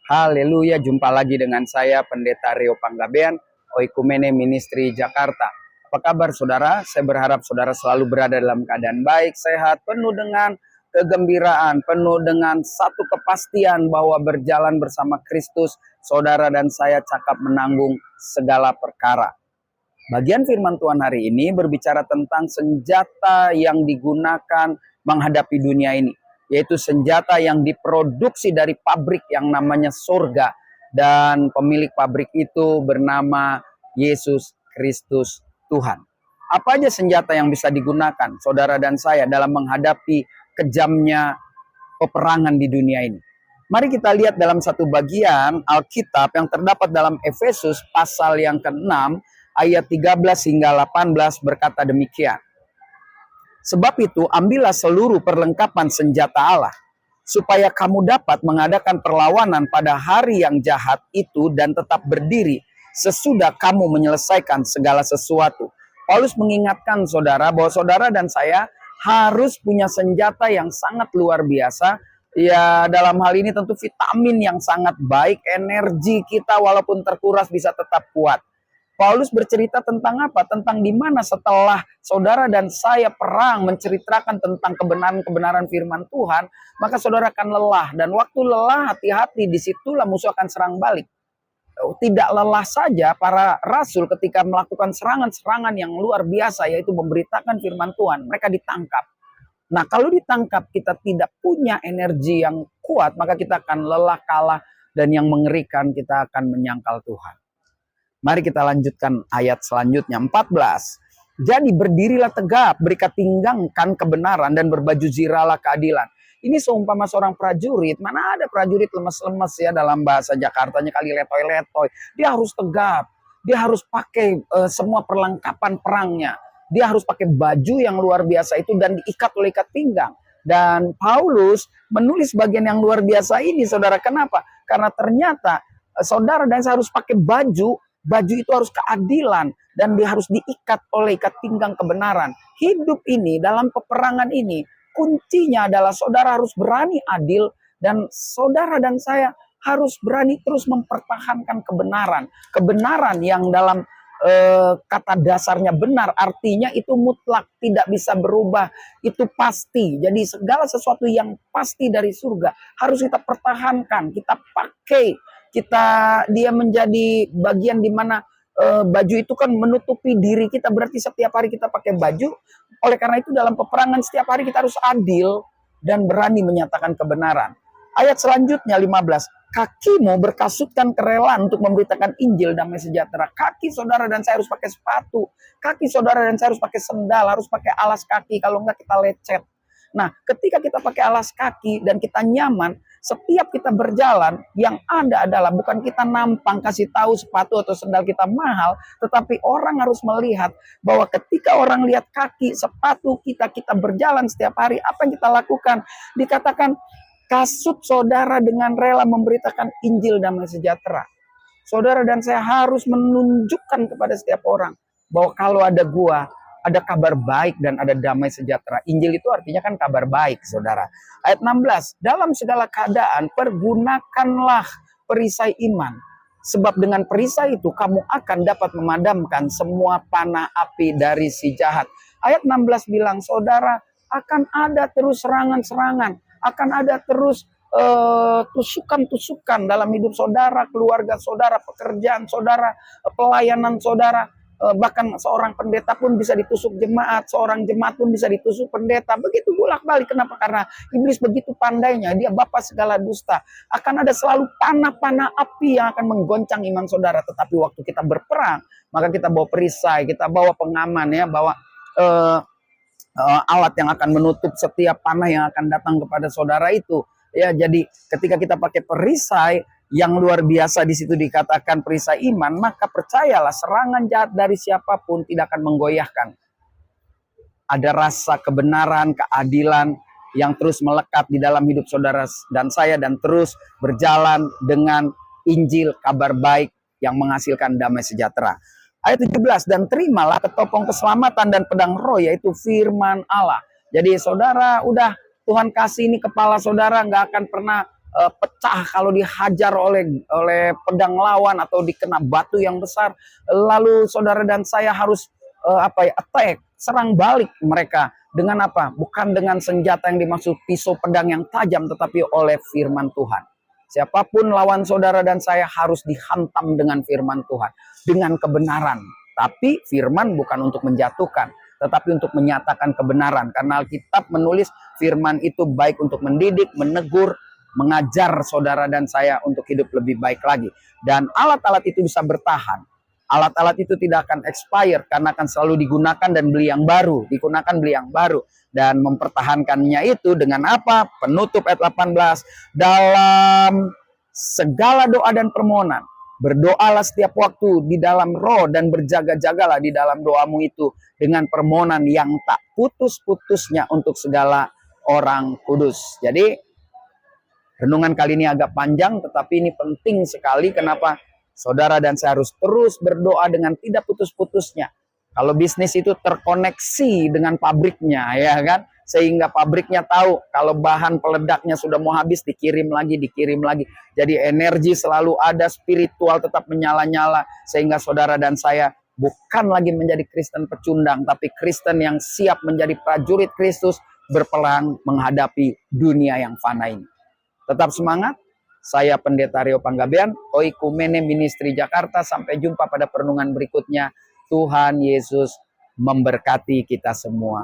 Haleluya, jumpa lagi dengan saya Pendeta Rio Panggabean, Oikumene Ministry Jakarta. Apa kabar saudara? Saya berharap saudara selalu berada dalam keadaan baik, sehat, penuh dengan kegembiraan, penuh dengan satu kepastian bahwa berjalan bersama Kristus, saudara dan saya cakap menanggung segala perkara. Bagian firman Tuhan hari ini berbicara tentang senjata yang digunakan menghadapi dunia ini, yaitu senjata yang diproduksi dari pabrik yang namanya surga, dan pemilik pabrik itu bernama Yesus Kristus Tuhan. Apa aja senjata yang bisa digunakan saudara dan saya dalam menghadapi kejamnya peperangan di dunia ini? Mari kita lihat dalam satu bagian Alkitab yang terdapat dalam Efesus pasal yang ke-6 ayat 13 hingga 18 berkata demikian. Sebab itu ambillah seluruh perlengkapan senjata Allah, supaya kamu dapat mengadakan perlawanan pada hari yang jahat itu dan tetap berdiri sesudah kamu menyelesaikan segala sesuatu. Paulus mengingatkan saudara bahwa saudara dan saya harus punya senjata yang sangat luar biasa. Ya, dalam hal ini tentu vitamin yang sangat baik, energi kita walaupun terkuras bisa tetap kuat. Paulus bercerita tentang apa? Tentang di mana setelah saudara dan saya perang menceritakan tentang kebenaran-kebenaran firman Tuhan, maka saudara akan lelah. Dan waktu lelah, hati-hati, disitulah musuh akan serang balik. Tidak lelah saja para rasul ketika melakukan serangan-serangan yang luar biasa, yaitu memberitakan firman Tuhan. Mereka ditangkap. Nah, kalau ditangkap kita tidak punya energi yang kuat, maka kita akan lelah, kalah, dan yang mengerikan kita akan menyangkal Tuhan. Mari kita lanjutkan ayat selanjutnya, 14. Jadi berdirilah tegap, berikat pinggangkan kebenaran dan berbaju zirahlah keadilan. Ini seumpama seorang prajurit. Mana ada prajurit lemes-lemes ya, dalam bahasa Jakartanya kali letoy-letoy. Dia harus tegap. Dia harus pakai semua perlengkapan perangnya. Dia harus pakai baju yang luar biasa itu dan diikat oleh ikat pinggang. Dan Paulus menulis bagian yang luar biasa ini, saudara. Kenapa? Karena ternyata saudara dan saya harus pakai baju itu harus keadilan dan dia harus diikat oleh ikat pinggang kebenaran. Hidup ini dalam peperangan ini kuncinya adalah saudara harus berani adil dan saudara dan saya harus berani terus mempertahankan kebenaran. Kebenaran yang dalam kata dasarnya benar, artinya itu mutlak, tidak bisa berubah, itu pasti. Jadi segala sesuatu yang pasti dari surga harus kita pertahankan, kita pakai. Dia menjadi bagian di mana baju itu kan menutupi diri kita, berarti setiap hari kita pakai baju. Oleh karena itu dalam peperangan setiap hari kita harus adil dan berani menyatakan kebenaran. Ayat selanjutnya 15. Kakimu berkasutkan kerelaan untuk memberitakan Injil damai sejahtera. Kaki saudara dan saya harus pakai sepatu. Kaki saudara dan saya harus pakai sendal, harus pakai alas kaki, kalau enggak kita lecet. Nah, ketika kita pakai alas kaki dan kita nyaman, setiap kita berjalan, yang ada adalah bukan kita nampang kasih tahu sepatu atau sendal kita mahal, tetapi orang harus melihat bahwa ketika orang lihat kaki, sepatu kita berjalan setiap hari, apa yang kita lakukan? Dikatakan, kasut saudara dengan rela memberitakan Injil damai sejahtera. Saudara dan saya harus menunjukkan kepada setiap orang bahwa kalau ada gua, ada kabar baik dan ada damai sejahtera. Injil itu artinya kan kabar baik, saudara. Ayat 16, dalam segala keadaan pergunakanlah perisai iman. Sebab dengan perisai itu kamu akan dapat memadamkan semua panah api dari si jahat. Ayat 16 bilang, saudara, akan ada terus serangan-serangan. Akan ada terus tusukan-tusukan dalam hidup saudara, keluarga saudara, pekerjaan saudara, pelayanan saudara. Bahkan seorang pendeta pun bisa ditusuk jemaat, seorang jemaat pun bisa ditusuk pendeta. Begitu bolak-balik. Kenapa? Karena iblis begitu pandainya, dia bapa segala dusta. Akan ada selalu panah-panah api yang akan menggoncang iman saudara. Tetapi waktu kita berperang, maka kita bawa perisai, kita bawa pengaman, ya, bawa alat yang akan menutup setiap panah yang akan datang kepada saudara itu. Ya, jadi ketika kita pakai perisai yang luar biasa, di situ dikatakan perisai iman, maka percayalah serangan jahat dari siapapun tidak akan menggoyahkan. Ada rasa kebenaran, keadilan yang terus melekat di dalam hidup saudara dan saya dan terus berjalan dengan Injil, kabar baik yang menghasilkan damai sejahtera. Ayat 17, dan terimalah ketopong keselamatan dan pedang roh, yaitu firman Allah. Jadi saudara, udah Tuhan kasih ini kepala saudara, nggak akan pernah pecah kalau dihajar oleh pedang lawan atau dikena batu yang besar. Lalu saudara dan saya harus attack, serang balik mereka dengan apa? Bukan dengan senjata yang dimaksud pisau pedang yang tajam, tetapi oleh firman Tuhan. Siapapun lawan saudara dan saya harus dihantam dengan firman Tuhan, dengan kebenaran. Tapi firman bukan untuk menjatuhkan, tetapi untuk menyatakan kebenaran. Karena Alkitab menulis firman itu baik untuk mendidik, menegur, mengajar saudara dan saya untuk hidup lebih baik lagi. Dan alat-alat itu bisa bertahan. Alat-alat itu tidak akan expire karena akan selalu digunakan dan beli yang baru. Digunakan beli yang baru. Dan mempertahankannya itu dengan apa? Penutup ayat 18. Dalam segala doa dan permohonan. Berdoalah setiap waktu di dalam roh dan berjaga-jagalah di dalam doamu itu. Dengan permohonan yang tak putus-putusnya untuk segala orang kudus. Jadi renungan kali ini agak panjang tetapi ini penting sekali. Kenapa? Saudara dan saya harus terus berdoa dengan tidak putus-putusnya. Kalau bisnis itu terkoneksi dengan pabriknya, ya kan? Sehingga pabriknya tahu kalau bahan peledaknya sudah mau habis, dikirim lagi, dikirim lagi. Jadi energi selalu ada, spiritual tetap menyala-nyala. Sehingga saudara dan saya bukan lagi menjadi Kristen pecundang, tapi Kristen yang siap menjadi prajurit Kristus, berperang menghadapi dunia yang fana ini. Tetap semangat. Saya Pendeta Rio Panggabean, Oikumene Ministry Jakarta. Sampai jumpa pada perenungan berikutnya. Tuhan Yesus memberkati kita semua.